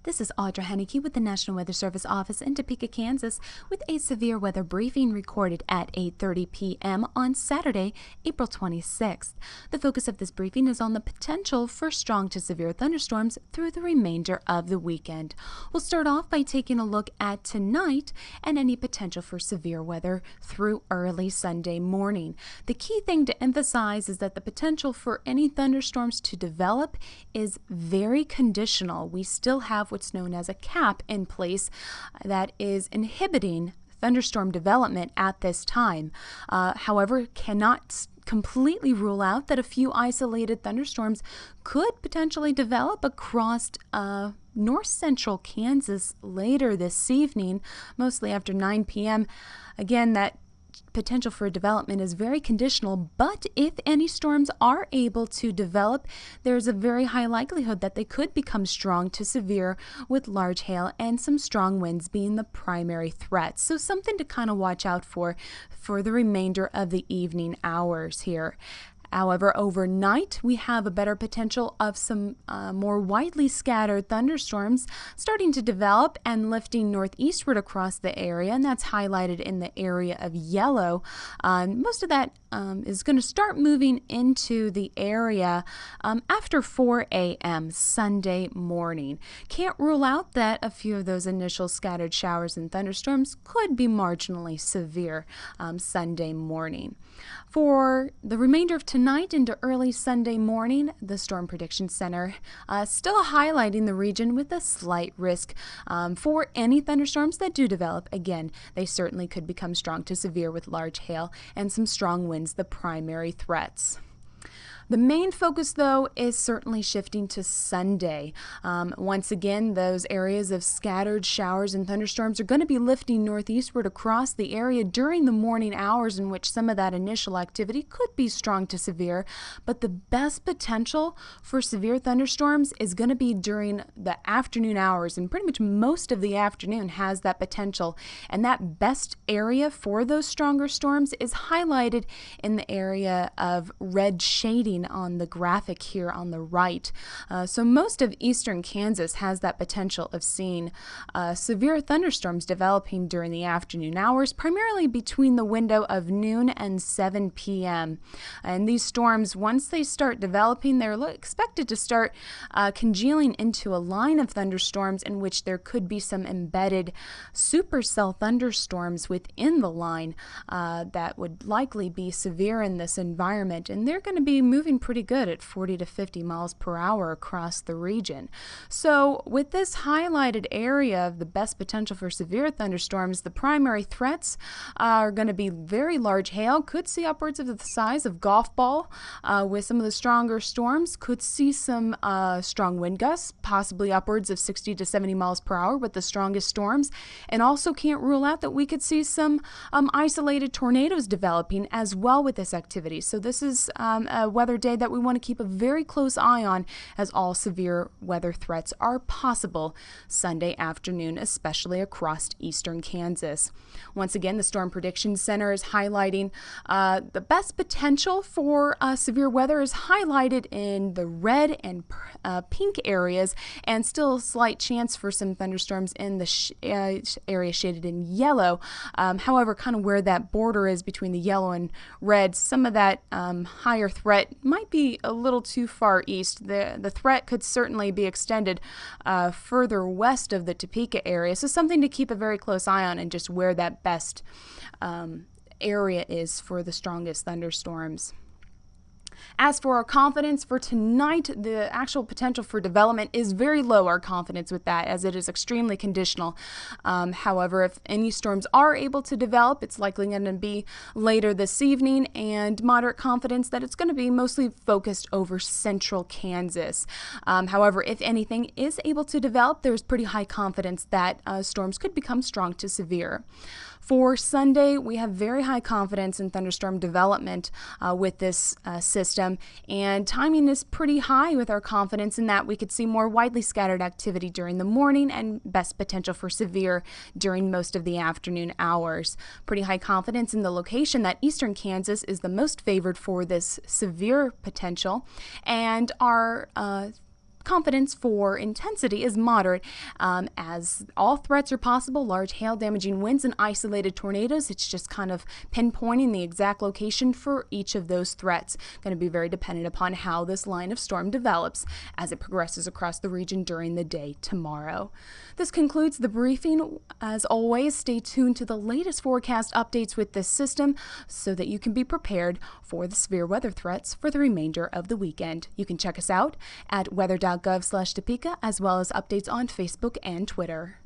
This is Audra Henneke with the National Weather Service office in Topeka, Kansas, with a severe weather briefing recorded at 8:30 p.m. on Saturday, April 26th. The focus of this briefing is on the potential for strong to severe thunderstorms through the remainder of the weekend. We'll start off by taking a look at tonight and any potential for severe weather through early Sunday morning. The key thing to emphasize is that the potential for any thunderstorms to develop is very conditional. We still have what's known as a cap in place that is inhibiting thunderstorm development at this time. However, cannot completely rule out that a few isolated thunderstorms could potentially develop across north central Kansas later this evening, mostly after 9 p.m. Again, that potential for development is very conditional, but if any storms are able to develop, there's a very high likelihood that they could become strong to severe, with large hail and some strong winds being the primary threats. So something to kind of watch out for the remainder of the evening hours here. However, overnight, we have a better potential of some more widely scattered thunderstorms starting to develop and lifting northeastward across the area, and that's highlighted in the area of yellow. Most of that is going to start moving into the area after 4 a.m. Sunday morning. Can't rule out that a few of those initial scattered showers and thunderstorms could be marginally severe Sunday morning. For the remainder of tonight into early Sunday morning, the Storm Prediction Center still highlighting the region with a slight risk for any thunderstorms that do develop. Again, they certainly could become strong to severe, with large hail and some strong winds the primary threats. The main focus, though, is certainly shifting to Sunday. Once again, those areas of scattered showers and thunderstorms are going to be lifting northeastward across the area during the morning hours, in which some of that initial activity could be strong to severe. But the best potential for severe thunderstorms is going to be during the afternoon hours, and pretty much most of the afternoon has that potential. And that best area for those stronger storms is highlighted in the area of red shading on the graphic here on the right. So most of eastern Kansas has that potential of seeing severe thunderstorms developing during the afternoon hours, primarily between the window of noon and 7 p.m. And these storms, once they start developing, they're expected to start congealing into a line of thunderstorms in which there could be some embedded supercell thunderstorms within the line that would likely be severe in this environment, and they're going to be moving pretty good at 40 to 50 miles per hour across the region. So with this highlighted area of the best potential for severe thunderstorms, the primary threats are going to be very large hail. Could see upwards of the size of golf ball with some of the stronger storms. Could see some strong wind gusts, possibly upwards of 60 to 70 miles per hour with the strongest storms. And also can't rule out that we could see some isolated tornadoes developing as well with this activity. So this is a weather day that we want to keep a very close eye on, as all severe weather threats are possible Sunday afternoon, especially across eastern Kansas. Once again, the Storm Prediction Center is highlighting the best potential for severe weather is highlighted in the red and pink areas, and still a slight chance for some thunderstorms in the area shaded in yellow. However, kind of where that border is between the yellow and red, some of that higher threat might be a little too far east. The threat could certainly be extended further west of the Topeka area, so something to keep a very close eye on, and just where that best area is for the strongest thunderstorms. As for our confidence for tonight, the actual potential for development is very low, our confidence with that, as it is extremely conditional. However, if any storms are able to develop, it's likely going to be later this evening, and moderate confidence that it's going to be mostly focused over central Kansas. However, if anything is able to develop, there's pretty high confidence that storms could become strong to severe. For Sunday, we have very high confidence in thunderstorm development with this system, and timing is pretty high with our confidence in that we could see more widely scattered activity during the morning and best potential for severe during most of the afternoon hours. Pretty high confidence in the location that eastern Kansas is the most favored for this severe potential, and our confidence for intensity is moderate, as all threats are possible. Large hail damaging winds and isolated tornadoes. It's just kind of pinpointing the exact location for each of those threats. Going to be very dependent upon how this line of storm develops as it progresses across the region during the day tomorrow. This concludes the briefing. As always, stay tuned to the latest forecast updates with this system so that you can be prepared for the severe weather threats for the remainder of the weekend. You can check us out at weather.gov/Topeka, as well as updates on Facebook and Twitter.